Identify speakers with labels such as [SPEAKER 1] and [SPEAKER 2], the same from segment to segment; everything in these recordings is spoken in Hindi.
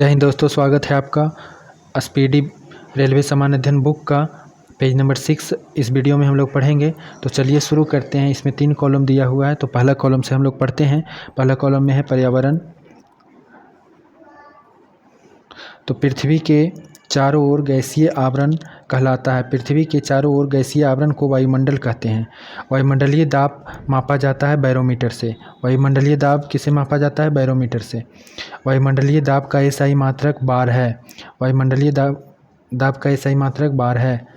[SPEAKER 1] जय हिंद दोस्तों, स्वागत है आपका स्पीडी रेलवे सामान्य अध्ययन बुक का पेज नंबर 6। इस वीडियो में हम लोग पढ़ेंगे। तो चलिए शुरू करते हैं। इसमें 3 कॉलम दिया हुआ है, तो पहला कॉलम से हम लोग पढ़ते हैं। पहला कॉलम में है पर्यावरण। तो पृथ्वी के चारों ओर गैसीय आवरण कहलाता है। पृथ्वी के चारों ओर गैसीय आवरण को वायुमंडल कहते हैं। वायुमंडलीय दाब मापा जाता है बैरोमीटर से। वायुमंडलीय दाब किसे मापा जाता है? बैरोमीटर से। वायुमंडलीय दाब का एसआई मात्रक बार है। वायुमंडलीय दाब का एसआई मात्रक बार है।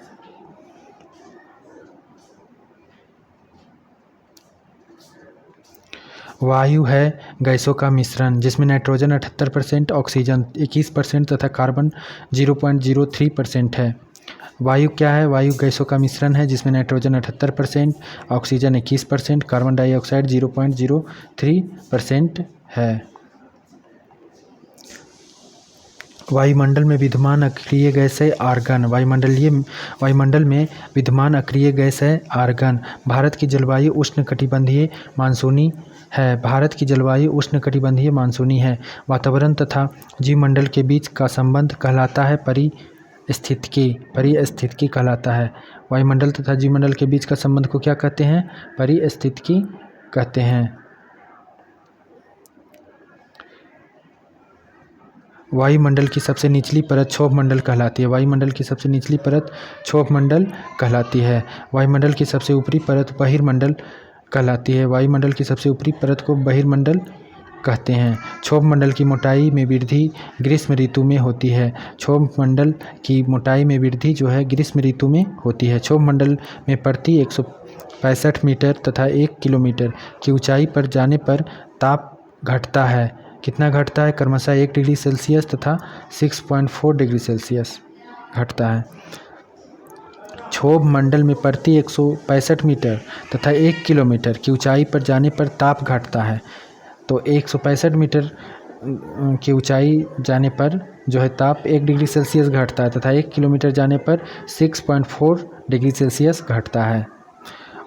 [SPEAKER 1] वायु है गैसों का मिश्रण जिसमें नाइट्रोजन 78%, ऑक्सीजन 21% तथा कार्बन 0.03% है। वायु क्या है? वायु गैसों का मिश्रण है जिसमें नाइट्रोजन 78%, ऑक्सीजन 21%, कार्बन डाइऑक्साइड 0.03% है। वायुमंडल में विद्यमान अक्रिय गैस है आर्गन। वायुमंडल में विद्यमान अक्रिय गैस है आर्गन। भारत की जलवायु उष्णकटिबंधीय मानसूनी है। भारत की जलवायु उष्णकटिबंधीय मानसूनी है। वातावरण तथा जीवमंडल के बीच का संबंध कहलाता है परिस्थितिकी कहलाता है। वायुमंडल तथा जीवमंडल के बीच का संबंध को क्या कहते हैं? परिस्थितिकी कहते हैं। वायुमंडल की सबसे निचली परत क्षोभ मंडल कहलाती है। वायुमंडल की सबसे निचली परत क्षोभ मंडल कहलाती है। वायुमंडल की सबसे ऊपरी परत बहिर्मंडल कहलाती है। वायुमंडल की सबसे ऊपरी परत को बहिर्मंडल कहते हैं। क्षोभ मंडल की मोटाई में वृद्धि ग्रीष्म ऋतु में होती है। क्षोभ मंडल की मोटाई में वृद्धि जो है ग्रीष्म ऋतु में होती है। क्षोभ मंडल में प्रति 165 मीटर तथा 1 किलोमीटर की ऊंचाई पर जाने पर ताप घटता है। कितना घटता है? क्रमशः 1 डिग्री सेल्सियस तथा 6.4 डिग्री सेल्सियस घटता है। क्षोभ मंडल में प्रति 165 मीटर तथा 1 किलोमीटर की ऊंचाई पर जाने पर ताप घटता है। तो 165 मीटर की ऊंचाई जाने पर जो है ताप 1 डिग्री सेल्सियस घटता है तथा 1 किलोमीटर जाने पर 6.4 डिग्री सेल्सियस घटता है।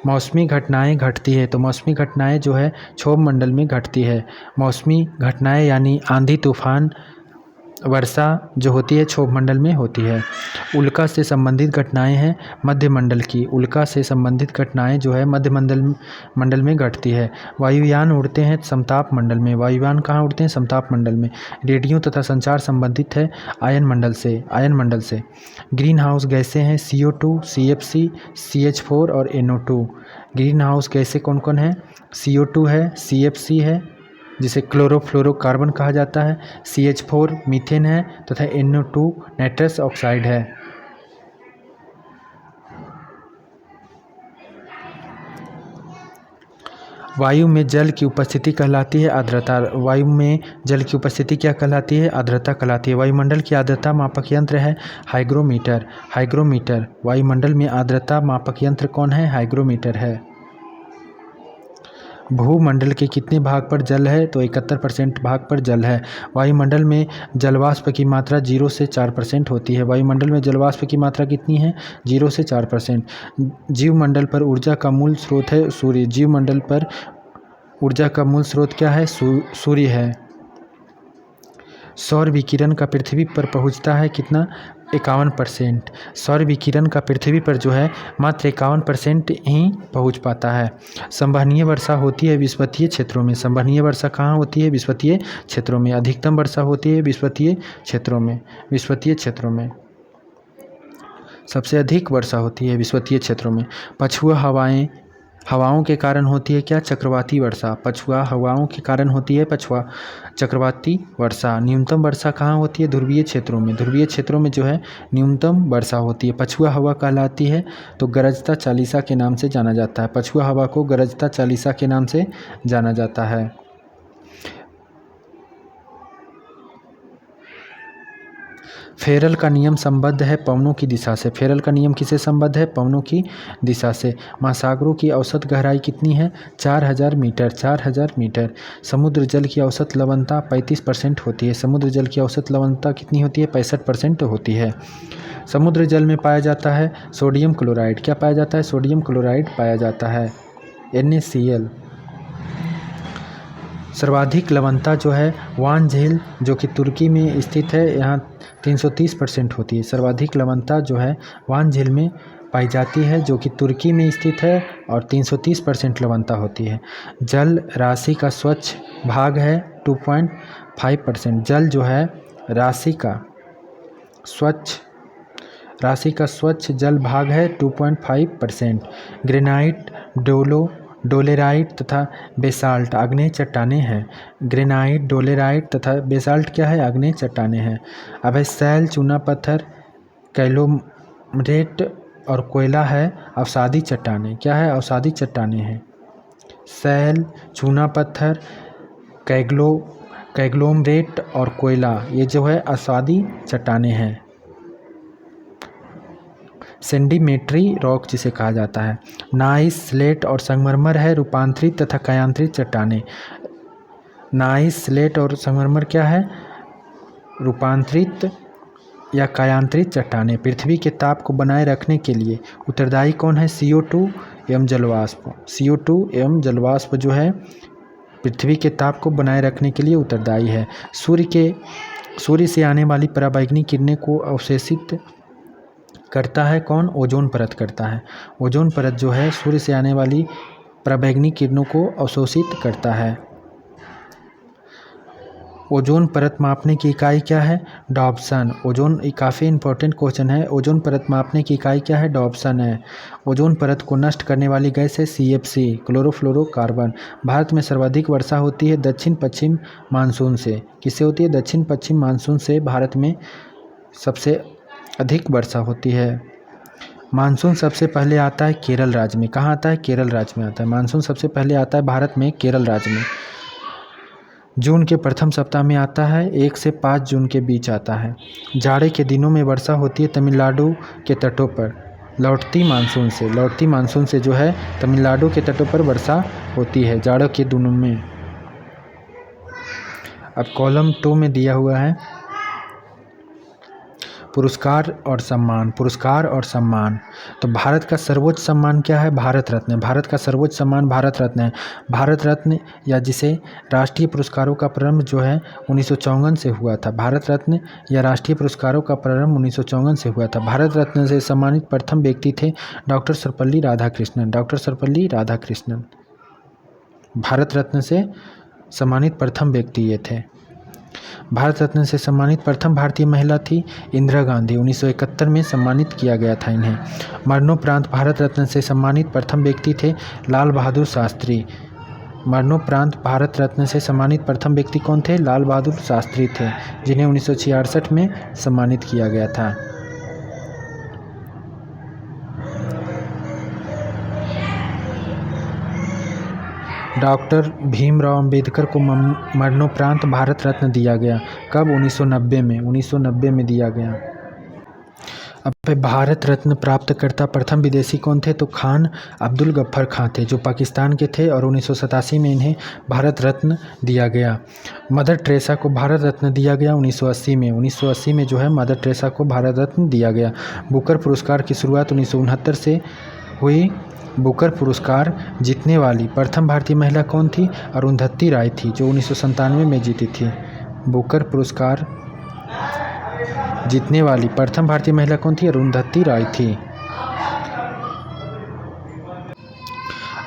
[SPEAKER 1] मौसमी घटनाएं घटती है। तो मौसमी घटनाएं जो है क्षोभ मंडल में घटती है। मौसमी घटनाएं यानी आंधी तूफान वर्षा जो होती है क्षोभ मंडल में होती है। उल्का से संबंधित घटनाएं हैं मध्यमंडल की। उल्का से संबंधित घटनाएं जो है मंडल में घटती है। वायुयान उड़ते हैं समताप मंडल में। वायुयान कहाँ उड़ते हैं? समताप मंडल में। रेडियो तथा संचार संबंधित है आयन मंडल से। ग्रीन हाउस गैसें हैं CO2, CFC, CH4 और NO2। ग्रीन हाउस गैसें कौन कौन है? CO2 है, CFC है जिसे क्लोरोफ्लोरोकार्बन कहा जाता है, CH4 मीथेन है तथा NO2 नाइट्रस ऑक्साइड है। वायु में जल की उपस्थिति कहलाती है आर्द्रता। वायु में जल की उपस्थिति क्या कहलाती है? आर्द्रता कहलाती है। वायुमंडल की आर्द्रता मापक यंत्र है हाइग्रोमीटर। वायुमंडल में आर्द्रता मापक यंत्र कौन है? हाइग्रोमीटर है। भूमंडल के कितने भाग पर जल है? तो 71% भाग पर जल है। वायुमंडल में जलवाष्प की मात्रा 0 से 4% होती है। वायुमंडल में जलवाष्प की मात्रा कितनी है? 0 से 4%। जीवमंडल पर ऊर्जा का मूल स्रोत है सूर्य। जीवमंडल पर ऊर्जा का मूल स्रोत क्या है? सूर्य है। सौर विकिरण का पृथ्वी पर पहुंचता है कितना? 51%। सौर विकिरण का पृथ्वी पर जो है मात्र 51% ही पहुंच पाता है। संवहनीय वर्षा होती है विषुवतीय क्षेत्रों में। संवहनीय वर्षा कहाँ होती है? विषुवतीय क्षेत्रों में। अधिकतम वर्षा होती है विषुवतीय क्षेत्रों में। सबसे अधिक वर्षा होती है विषुवतीय क्षेत्रों में। पछुआ हवाओं के कारण होती है क्या? चक्रवाती वर्षा। पछुआ हवाओं के कारण होती है चक्रवाती वर्षा। न्यूनतम वर्षा कहाँ होती है? ध्रुवीय क्षेत्रों में। ध्रुवीय क्षेत्रों में जो है न्यूनतम वर्षा होती है। पछुआ हवा कहलाती है तो गरजता चालीसा के नाम से जाना जाता है। पछुआ हवा को गरजता चालीसा के नाम से जाना जाता है। फेरल का नियम संबद्ध है पवनों की दिशा से। फेरल का नियम किससे संबद्ध है? पवनों की दिशा से। महासागरों की औसत गहराई कितनी है? 4000 मीटर। समुद्र जल की औसत लवणता 35% होती है। समुद्र जल की औसत लवणता कितनी होती है? 65% होती है। समुद्र जल में पाया जाता है सोडियम क्लोराइड। क्या पाया जाता है? सोडियम क्लोराइड पाया जाता है, NaCl। सर्वाधिक लवणता जो है वान झील जो कि तुर्की में स्थित है, यहाँ 330% होती है। सर्वाधिक लवणता जो है वान झील में पाई जाती है जो कि तुर्की में स्थित है और 330% लवणता होती है। जल राशि का स्वच्छ भाग है 2.5%। जल जो है राशि का स्वच्छ जल भाग है 2.5%। ग्रेनाइट, डोलेराइट तथा बेसाल्ट आग्नेय चट्टानें हैं। ग्रेनाइट, डोलेराइट तथा बेसाल्ट क्या है? आग्नेय चट्टानें हैं। अब है सैल, चूना पत्थर, कैलोमरेट और कोयला है अवसादी चट्टानें। क्या है? अवसादी चट्टानें हैं। सैल, चूना पत्थर, कैग्लोमरेट और कोयला ये जो है अवसादी चट्टानें हैं। सेंडिमेट्री रॉक जिसे कहा जाता है। नाइस, स्लेट और संगमरमर है रूपांतरित तथा कायांतरित चट्टानें। नाइस, स्लेट और संगमरमर क्या है? रूपांतरित या कायांतरित चट्टानें। पृथ्वी के ताप को बनाए रखने के लिए उत्तरदायी कौन है? CO2 एवं जलवाष्प। CO2 एवं जलवाष्प जो है पृथ्वी के ताप को बनाए रखने के लिए उत्तरदायी है। सूर्य से आने वाली पराबैंगनी किरणें को अवशोषित करता है कौन? ओजोन परत करता है। ओजोन परत जो है सूर्य से आने वाली पराबैंगनी किरणों को अवशोषित करता है। ओजोन परत मापने की इकाई क्या है? डॉप्सन। काफ़ी इंपॉर्टेंट क्वेश्चन है। ओजोन परत मापने की इकाई क्या है? डॉप्सन है। ओजोन परत को नष्ट करने वाली गैस है CFC, क्लोरोफ्लोरोकार्बन। भारत में सर्वाधिक वर्षा होती है दक्षिण पश्चिम मानसून से। किससे होती है? दक्षिण पश्चिम मानसून से भारत में सबसे अधिक वर्षा होती है। मानसून सबसे पहले आता है केरल राज्य में। कहाँ आता है? केरल राज्य में आता है। मानसून सबसे पहले आता है भारत में केरल राज्य में। जून के प्रथम सप्ताह में आता है, 1 से 5 जून के बीच आता है। जाड़े के दिनों में वर्षा होती है तमिलनाडु के तटों पर लौटती मानसून से जो है तमिलनाडु के तटों पर वर्षा होती है जाड़ों के दिनों में। अब कॉलम 2 में दिया हुआ है पुरस्कार और सम्मान। तो भारत का सर्वोच्च सम्मान क्या है? भारत रत्न। भारत का सर्वोच्च सम्मान भारत रत्न है। भारत रत्न या जिसे राष्ट्रीय पुरस्कारों का प्रारंभ जो है 1954 से हुआ था। भारत रत्न या राष्ट्रीय पुरस्कारों का प्रारंभ 1954 से हुआ था। भारत रत्न से सम्मानित प्रथम व्यक्ति थे डॉक्टर सर्वपल्ली राधाकृष्णन। भारत रत्न से सम्मानित प्रथम व्यक्ति ये थे। भारत रत्न से सम्मानित प्रथम भारतीय महिला थी इंदिरा गांधी। 1971 में सम्मानित किया गया था इन्हें। मरणोपरांत भारत रत्न से सम्मानित प्रथम व्यक्ति थे लाल बहादुर शास्त्री। मरणोपरांत भारत रत्न से सम्मानित प्रथम व्यक्ति कौन थे? लाल बहादुर शास्त्री थे, जिन्हें 1966 में सम्मानित किया गया था। डॉक्टर भीमराव अंबेडकर को मरणोपरांत भारत रत्न दिया गया। कब? 1990 में दिया गया। अब भारत रत्न प्राप्तकर्ता प्रथम विदेशी कौन थे? तो खान अब्दुल गफ्फार खां थे, जो पाकिस्तान के थे और 1987 में इन्हें भारत रत्न दिया गया। मदर टेरेसा को भारत रत्न दिया गया 1980 में जो है मदर टेरेसा को भारत रत्न दिया गया। बुकर पुरस्कार की शुरुआत 1969 से हुई। बुकर पुरस्कार जीतने वाली प्रथम भारतीय महिला कौन थी? अरुंधति राय थी, जो 1997 में जीती थी। बुकर पुरस्कार जीतने वाली प्रथम भारतीय महिला कौन थी? अरुंधति राय थी।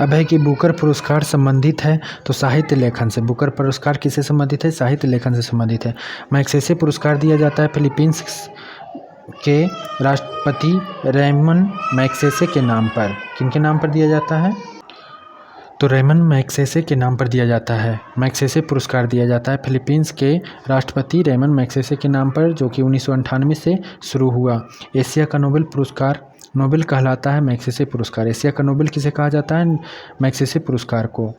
[SPEAKER 1] अब है कि बुकर पुरस्कार संबंधित है तो साहित्य लेखन से। बुकर पुरस्कार किससे संबंधित है? साहित्य लेखन से संबंधित है। मैग्सेसे पुरस्कार दिया जाता है फिलीपींस के राष्ट्रपति रेमन मैग्सेसे के नाम पर। किनके नाम पर दिया जाता है? तो रेमन मैग्सेसे के नाम पर दिया जाता है। मैग्सेसे पुरस्कार दिया जाता है फिलीपींस के राष्ट्रपति रेमन मैग्सेसे के नाम पर, जो कि 1998 से शुरू हुआ। एशिया का नोबेल पुरस्कार नोबेल कहलाता है मैग्सेसे पुरस्कार। एशिया का नोबेल किसे कहा जाता है? मैग्सेसे पुरस्कार को।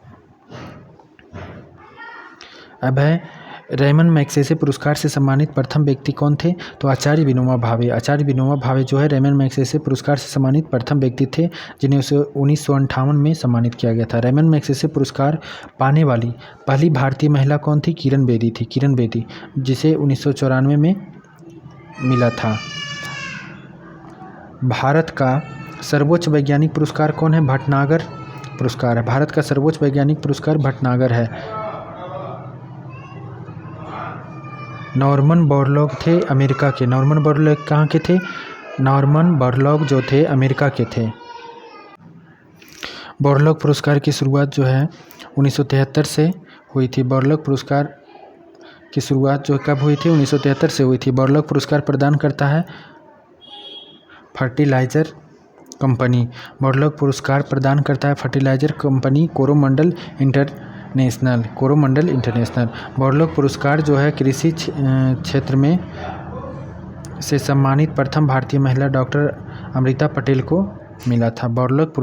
[SPEAKER 1] अब है रेमन मैग्सेसे पुरस्कार से सम्मानित प्रथम व्यक्ति कौन थे? तो आचार्य विनोबा भावे। आचार्य विनोबा भावे जो है रेमन मैग्सेसे पुरस्कार से सम्मानित प्रथम व्यक्ति थे, जिन्हें 1958 में सम्मानित किया गया था। रेमन मैग्सेसे पुरस्कार पाने वाली पहली भारतीय महिला कौन थी? किरण बेदी थी। किरण बेदी, जिसे 1994 में मिला था। भारत का सर्वोच्च वैज्ञानिक पुरस्कार कौन है? भटनागर पुरस्कार है। भारत का सर्वोच्च वैज्ञानिक पुरस्कार भटनागर है। नॉर्मन बोरलॉग थे अमेरिका के। नॉर्मन बोरलॉग कहाँ के थे? नॉर्मन बोरलॉग जो थे अमेरिका के थे। बोरलॉग पुरस्कार की शुरुआत जो है 1973 से हुई थी। बोरलॉग पुरस्कार की शुरुआत जो कब हुई थी? 1973 से हुई थी। बोरलॉग पुरस्कार प्रदान करता है फर्टिलाइज़र कंपनी। बोरलॉग पुरस्कार प्रदान करता है fertiliser company Coromandel international. Coromandel international. Borlaug पुरस्कार जो है कृषि क्षेत्र में से सम्मानित प्रथम भारतीय महिला डॉक्टर अमृता पटेल को मिला था। बोरलॉग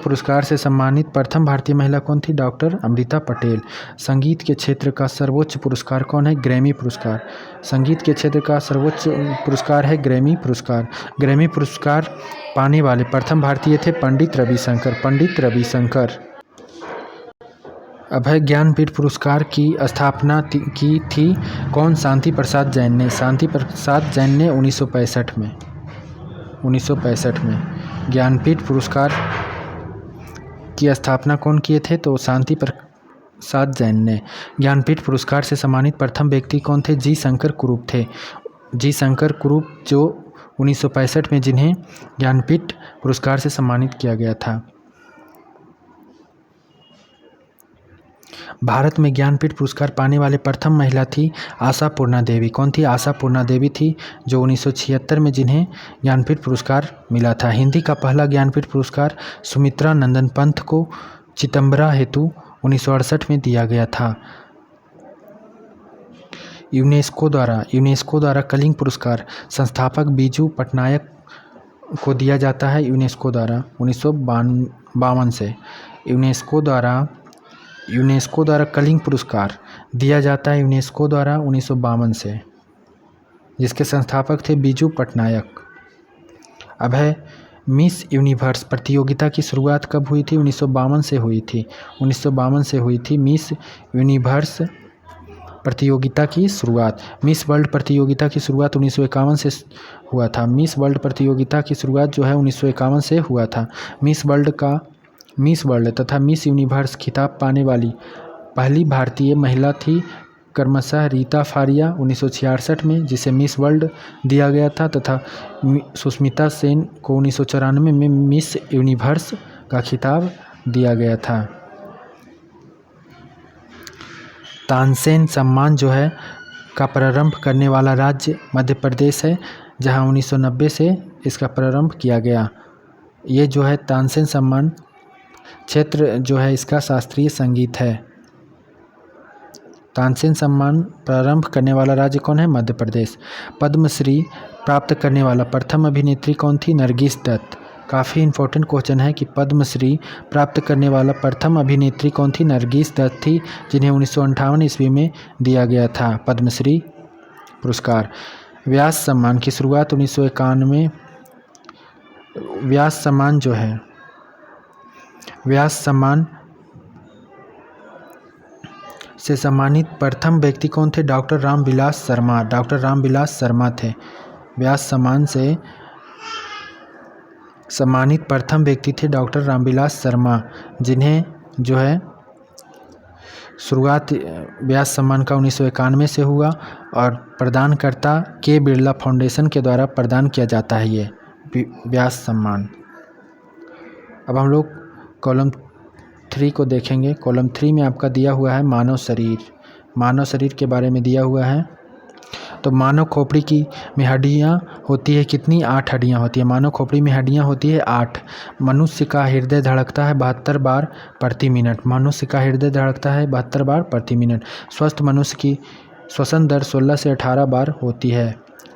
[SPEAKER 1] पुरस्कार से सम्मानित प्रथम भारतीय महिला कौन थी? डॉक्टर अमृता पटेल। संगीत के क्षेत्र का सर्वोच्च पुरस्कार कौन है? ग्रैमी पुरस्कार। संगीत के क्षेत्र का सर्वोच्च पुरस्कार है ग्रैमी पुरस्कार। ग्रैमी पुरस्कार पाने वाले प्रथम भारतीय थे पंडित रविशंकर। पंडित रविशंकर। अभय ज्ञानपीठ पुरस्कार की स्थापना की थी कौन? शांति प्रसाद जैन ने। शांति प्रसाद जैन ने 1965 में। 1965 में ज्ञानपीठ पुरस्कार की स्थापना कौन किए थे? तो शांति प्रसाद जैन ने। ज्ञानपीठ पुरस्कार से सम्मानित प्रथम व्यक्ति कौन थे? जी शंकर कुरूप थे। जी शंकर कुरूप जो 1965 में जिन्हें ज्ञानपीठ पुरस्कार से सम्मानित किया गया था। भारत में ज्ञानपीठ पुरस्कार पाने वाले प्रथम महिला थी आशा पूर्णा देवी। कौन थी? आशा पूर्णा देवी थी जो 1976 में जिन्हें ज्ञानपीठ पुरस्कार मिला था। हिंदी का पहला ज्ञानपीठ पुरस्कार सुमित्रा नंदन पंत को चिदंबरा हेतु 1968 में दिया गया था। यूनेस्को द्वारा कलिंग पुरस्कार संस्थापक बीजू पटनायक को दिया जाता है यूनेस्को द्वारा 1952 से। यूनेस्को द्वारा कलिंग पुरस्कार दिया जाता है यूनेस्को द्वारा 1952 से, जिसके संस्थापक थे बीजू पटनायक। अब है मिस यूनिवर्स प्रतियोगिता की शुरुआत कब हुई थी? 1952 से हुई थी। 1952 से हुई थी मिस यूनिवर्स प्रतियोगिता की शुरुआत। मिस वर्ल्ड प्रतियोगिता की शुरुआत 1951 से हुआ था। मिस वर्ल्ड प्रतियोगिता की शुरुआत जो है 1951 से हुआ था। मिस वर्ल्ड तथा मिस यूनिवर्स खिताब पाने वाली पहली भारतीय महिला थी क्रमशः रीता फारिया 1966 में, जिसे मिस वर्ल्ड दिया गया था, तथा सुष्मिता सेन को 1994 में मिस यूनिवर्स का खिताब दिया गया था। तानसेन सम्मान जो है का प्रारंभ करने वाला राज्य मध्य प्रदेश है, जहां 1990 से इसका प्रारंभ किया गया। ये जो है तानसेन सम्मान क्षेत्र जो है इसका शास्त्रीय संगीत है। तानसेन सम्मान प्रारंभ करने वाला राज्य कौन है? मध्य प्रदेश। पद्मश्री प्राप्त करने वाला प्रथम अभिनेत्री कौन थी? नरगिस दत्त। काफ़ी इंपॉर्टेंट क्वेश्चन है कि पद्मश्री प्राप्त करने वाला प्रथम अभिनेत्री कौन थी? नरगिस दत्त थी, जिन्हें 1958 ईस्वी में दिया गया था पद्मश्री पुरस्कार। व्यास सम्मान की शुरुआत 1991। व्यास सम्मान जो है व्यास सम्मान से सम्मानित प्रथम व्यक्ति कौन थे? डॉक्टर रामविलास शर्मा। डॉक्टर रामविलास शर्मा थे। व्यास सम्मान से सम्मानित प्रथम व्यक्ति थे डॉक्टर रामविलास शर्मा, जिन्हें जो है शुरुआत व्यास सम्मान का 1991 से हुआ और प्रदानकर्ता के बिरला फाउंडेशन के द्वारा प्रदान किया जाता है ये व्यास सम्मान। अब हम लोग कॉलम 3 को देखेंगे। कॉलम 3 में आपका दिया हुआ है मानव शरीर। मानव शरीर के बारे में दिया हुआ है। तो मानव खोपड़ी में हड्डियाँ होती है कितनी? 8 हड्डियाँ होती है। मानव खोपड़ी में हड्डियाँ होती है 8। मनुष्य का हृदय धड़कता है 72 बार प्रति मिनट। मनुष्य का हृदय धड़कता है 72 बार प्रति मिनट। स्वस्थ मनुष्य की श्वसन दर 16 से 18 बार होती है।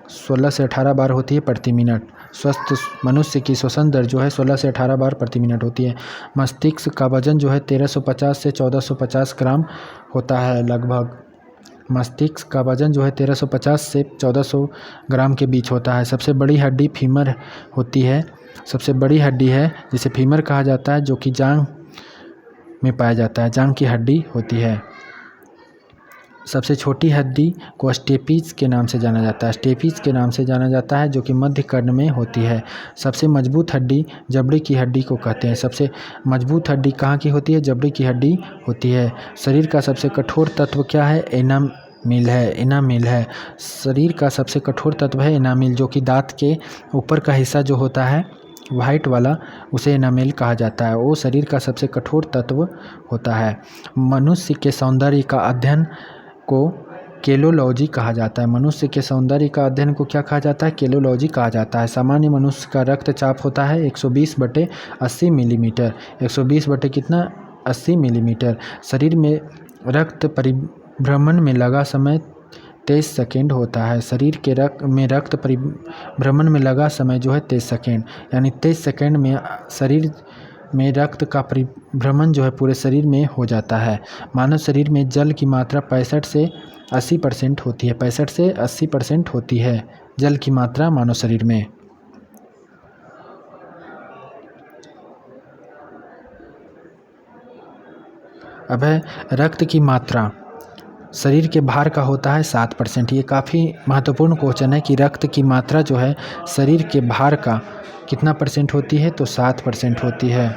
[SPEAKER 1] 16 से 18 बार होती है प्रति मिनट। स्वस्थ मनुष्य की श्वसन दर जो है 16 से 18 बार प्रति मिनट होती है। मस्तिष्क का वजन जो है 1350 से 1450 ग्राम होता है लगभग। मस्तिष्क का वजन जो है 1350 से 1400 ग्राम के बीच होता है। सबसे बड़ी हड्डी फीमर होती है। सबसे बड़ी हड्डी है जिसे फीमर कहा जाता है, जो कि जांघ में पाया जाता है। जांघ की हड्डी होती है। सबसे छोटी हड्डी को स्टेपीज के नाम से जाना जाता है। स्टेपीज के नाम से जाना जाता है, जो कि मध्य कर्ण में होती है। सबसे मजबूत हड्डी जबड़े की हड्डी को कहते हैं। सबसे मजबूत हड्डी कहाँ की होती है? जबड़े की हड्डी होती है। शरीर का सबसे कठोर तत्व क्या है? इनामिल है। शरीर का सबसे कठोर तत्व है इनामिल, जो कि दांत के ऊपर का हिस्सा जो होता है वाइट वाला, उसे इनामिल कहा जाता है। वो शरीर का सबसे कठोर तत्व होता है। मनुष्य के सौंदर्य का अध्ययन को केलोलॉजी कहा जाता है। मनुष्य के सौंदर्य का अध्ययन को क्या कहा जाता है? केलोलॉजी कहा जाता है। सामान्य मनुष्य का रक्तचाप होता है 120/80 मिलीमीटर। 120 बटे कितना? 80 मिलीमीटर। शरीर में रक्त परिभ्रमण में लगा समय 23 सेकेंड होता है। शरीर के रक्त परिभ्रमण में लगा समय जो है 23 सेकेंड, यानी 23 सेकेंड में शरीर में रक्त का परिभ्रमण जो है पूरे शरीर में हो जाता है। मानव शरीर में जल की मात्रा 65 से 80% होती है। 65 से 80% होती है जल की मात्रा मानव शरीर में। अब है रक्त की मात्रा शरीर के भार का होता है 7%। ये काफ़ी महत्वपूर्ण क्वेश्चन है कि रक्त की मात्रा जो है शरीर के भार का कितना परसेंट होती है? तो 7% होती है।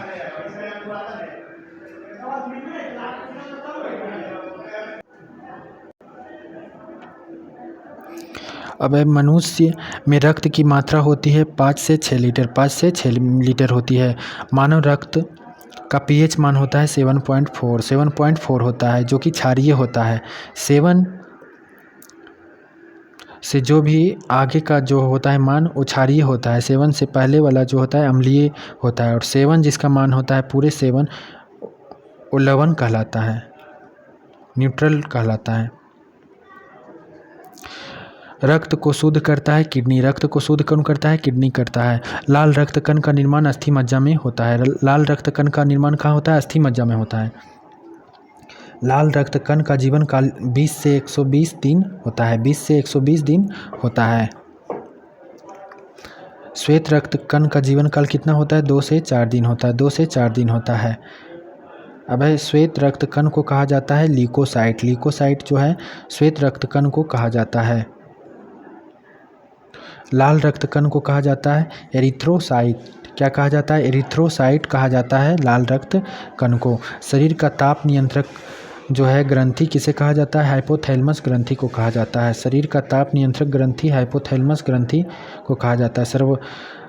[SPEAKER 1] अब मनुष्य में रक्त की मात्रा होती है 5 से 6 लीटर। 5 से 6 लीटर होती है। मानव रक्त का पीएच मान होता है 7.4। 7.4 होता है, जो कि क्षारीय होता है। 7 से जो भी आगे का जो होता है मान वो क्षारीय होता है। 7 से पहले वाला जो होता है अम्लीय होता है। और 7 जिसका मान होता है पूरे 7 वो लवण कहलाता है, न्यूट्रल कहलाता है। रक्त को शुद्ध करता है किडनी। रक्त को शुद्ध कौन करता है? किडनी करता है। लाल रक्त कण का निर्माण अस्थि मज्जा में होता है। लाल रक्त कण का निर्माण कहाँ होता है? अस्थि मज्जा में होता है। लाल रक्त कण का जीवन काल 20 से 120 दिन होता है। 20 से 120 दिन होता है। श्वेत रक्त कण का जीवन काल कितना होता है? 2 से 4 दिन होता है। 2 से 4 दिन होता है। अब है श्वेत रक्त कण को कहा जाता है ल्यूकोसाइट। ल्यूकोसाइट जो है श्वेत रक्त कण को कहा जाता है। लाल रक्त कण को कहा जाता है एरिथ्रोसाइट। क्या कहा जाता है? एरिथ्रोसाइट कहा जाता है लाल रक्त कण को। शरीर का ताप नियंत्रक जो है ग्रंथि किसे कहा जाता है? हाइपोथैलेमस ग्रंथि को कहा जाता है। शरीर का ताप नियंत्रक ग्रंथि हाइपोथैलेमस ग्रंथि को कहा जाता है।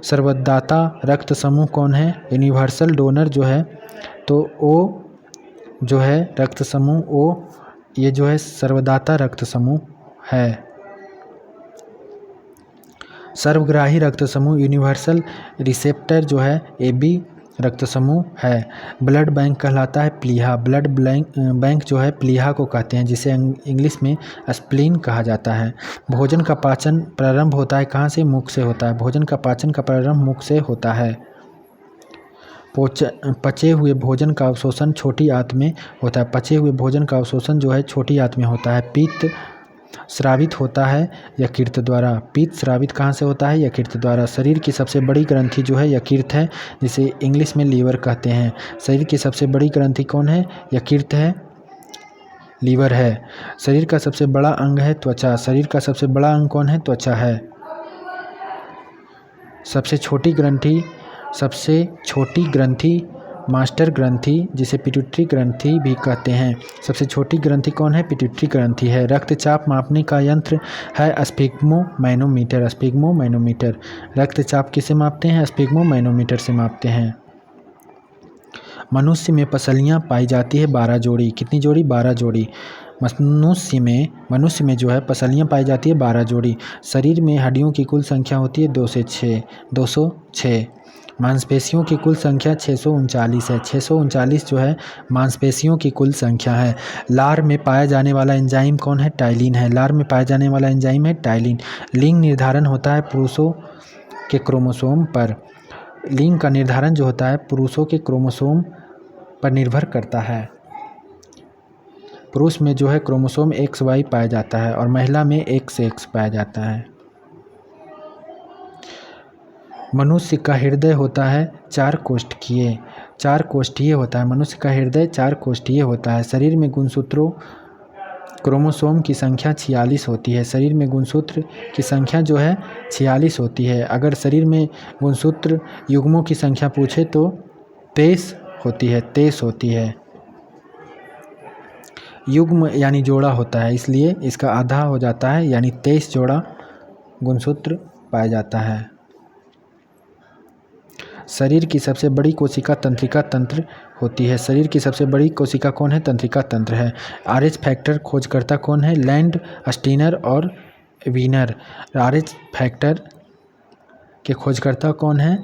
[SPEAKER 1] सर्वदाता रक्त समूह कौन है? यूनिवर्सल डोनर जो है, तो ओ जो है रक्त समूह ओ, ये जो है सर्वदाता रक्त समूह है। सर्वग्राही रक्त समूह यूनिवर्सल रिसेप्टर जो है AB रक्त समूह है। ब्लड बैंक कहलाता है प्लीहा। ब्लड बैंक जो है प्लीहा को कहते हैं, जिसे इंग्लिश में स्प्लीन कहा जाता है। भोजन का पाचन प्रारंभ होता है कहाँ से? मुख से होता है। भोजन का पाचन का प्रारंभ मुख से होता है। पचे हुए भोजन का अवशोषण छोटी आंत में होता है। पचे हुए भोजन का अवशोषण जो है छोटी आंत में होता है। पित्त स्रावित होता है यकृत द्वारा। पित्त स्रावित कहाँ से होता है? यकृत द्वारा। शरीर की सबसे बड़ी ग्रंथि जो है यकृत है, जिसे इंग्लिश में लीवर कहते हैं। शरीर की सबसे बड़ी ग्रंथि कौन है? यकृत है, लीवर है। शरीर का सबसे बड़ा अंग है त्वचा। शरीर का सबसे बड़ा अंग कौन है? त्वचा है। सबसे छोटी ग्रंथि मास्टर ग्रंथि, जिसे पिट्यूटरी ग्रंथि भी कहते हैं। सबसे छोटी ग्रंथि कौन है? पिट्यूटरी ग्रंथि है। रक्तचाप मापने का यंत्र है स्फिग्मोमैनोमीटर। स्फिग्मोमैनोमीटर। रक्तचाप किसे मापते हैं? स्फिग्मोमैनोमीटर से मापते हैं। मनुष्य में पसलियाँ पाई जाती है 12 जोड़ी। कितनी जोड़ी? 12 जोड़ी। मनुष्य में जो है पसलियाँ पाई जाती है 12 जोड़ी। शरीर में हड्डियों की कुल संख्या होती है 206। मांसपेशियों की कुल संख्या 639 है। 639 जो है मांसपेशियों की कुल संख्या है। लार में पाया जाने वाला एंजाइम कौन है? टाइलिन है। लार में पाया जाने वाला एंजाइम है टाइलिन। लिंग निर्धारण होता है पुरुषों के क्रोमोसोम पर। लिंग का निर्धारण जो होता है पुरुषों के क्रोमोसोम पर निर्भर करता है। पुरुष में जो है क्रोमोसोम XY पाया जाता है और महिला में XX पाया जाता है। मनुष्य का हृदय होता है 4 कोष्ठीय होता है। मनुष्य का हृदय 4 कोष्ठीय होता है। शरीर में गुणसूत्रों क्रोमोसोम की संख्या 46 होती है। शरीर में गुणसूत्र की संख्या जो है 46 होती है। अगर शरीर में गुणसूत्र युग्मों की संख्या पूछे तो 23 होती है। युग्म यानी जोड़ा होता है, इसलिए इसका आधा हो जाता है, यानी 23 जोड़ा गुणसूत्र पाया जाता है। शरीर की सबसे बड़ी कोशिका तंत्रिका तंत्र होती है। शरीर की सबसे बड़ी कोशिका कौन है? तंत्रिका तंत्र है। RH फैक्टर खोजकर्ता कौन है? लैंड स्टीनर और वीनर। RH फैक्टर के खोजकर्ता कौन है?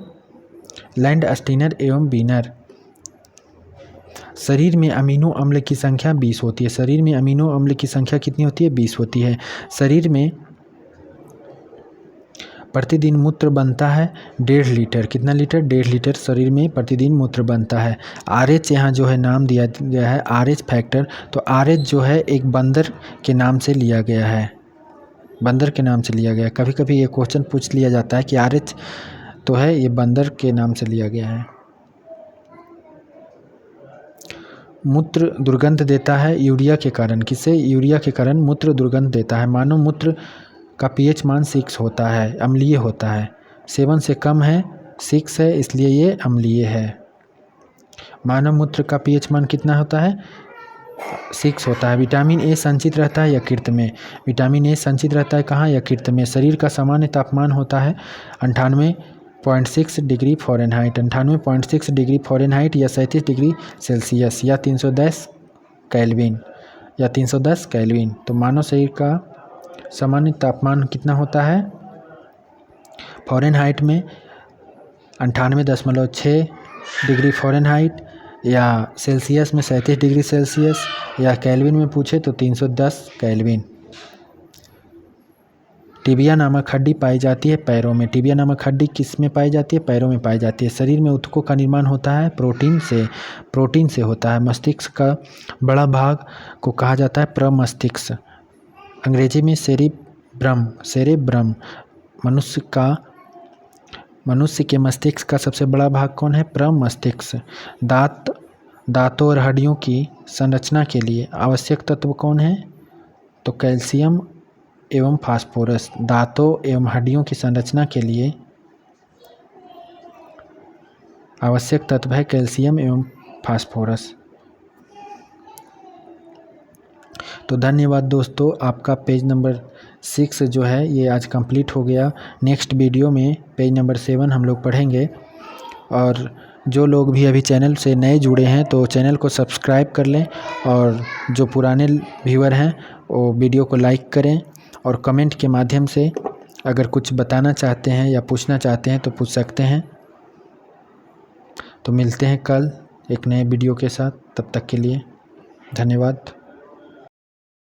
[SPEAKER 1] लैंड स्टीनर एवं वीनर। शरीर में अमीनो अम्ल की संख्या 20 होती है। शरीर में अमीनो अम्ल की संख्या कितनी होती है? 20 होती है। शरीर में प्रतिदिन मूत्र बनता है 1.5 लीटर। कितना लीटर? 1.5 लीटर शरीर में प्रतिदिन मूत्र बनता है। RH यहाँ जो है नाम दिया गया है RH फैक्टर, तो RH जो है एक बंदर के नाम से लिया गया है, बंदर के नाम से लिया गया है। कभी कभी ये क्वेश्चन पूछ लिया जाता है कि RH तो है ये बंदर के नाम से लिया गया है। मूत्र दुर्गंध देता है यूरिया के कारण। किससे? यूरिया के कारण मूत्र दुर्गंध देता है। मानव मूत्र का pH मान 6 होता है, अम्लीय होता है। 7 से कम है, 6 है, इसलिए ये अम्लीय है। मानव मूत्र का pH मान कितना होता है? 6 होता है। विटामिन ए संचित रहता है यकृत में। विटामिन ए संचित रहता है कहाँ? यकृत में। शरीर का सामान्य तापमान होता है 98.6 डिग्री फ़ारेनहाइट। 98.6 डिग्री फ़ारेनहाइट या 37 डिग्री सेल्सियस या 310 केल्विन या 310 केल्विन। तो मानव शरीर का सामान्य तापमान कितना होता है? फ़ारेनहाइट में 98.6 डिग्री फ़ारेनहाइट या सेल्सियस में 37 डिग्री सेल्सियस या केल्विन में पूछे तो 310 केल्विन। टिबिया नामक हड्डी पाई जाती है पैरों में। टिबिया नामक हड्डी किस में पाई जाती है? पैरों में पाई जाती है। शरीर में ऊतकों का निर्माण होता है प्रोटीन से। प्रोटीन से होता है। मस्तिष्क का बड़ा भाग को कहा जाता है प्रमस्तिष्क। अंग्रेजी में सेरिब्रम। सेरेब्रम। मनुष्य के मस्तिष्क का सबसे बड़ा भाग कौन है? प्रमस्तिष्क। दांतों और हड्डियों की संरचना के लिए आवश्यक तत्व कौन है? तो कैल्शियम एवं फास्फोरस। दांतों एवं हड्डियों की संरचना के लिए आवश्यक तत्व है कैल्शियम एवं फास्फोरस। तो धन्यवाद दोस्तों, आपका पेज नंबर 6 जो है ये आज कंप्लीट हो गया। नेक्स्ट वीडियो में पेज नंबर 7 हम लोग पढ़ेंगे। और जो लोग भी अभी चैनल से नए जुड़े हैं तो चैनल को सब्सक्राइब कर लें, और जो पुराने व्यूअर हैं वो वीडियो को लाइक करें, और कमेंट के माध्यम से अगर कुछ बताना चाहते हैं या पूछना चाहते हैं तो पूछ सकते हैं। तो मिलते हैं कल एक नए वीडियो के साथ, तब तक के लिए धन्यवाद।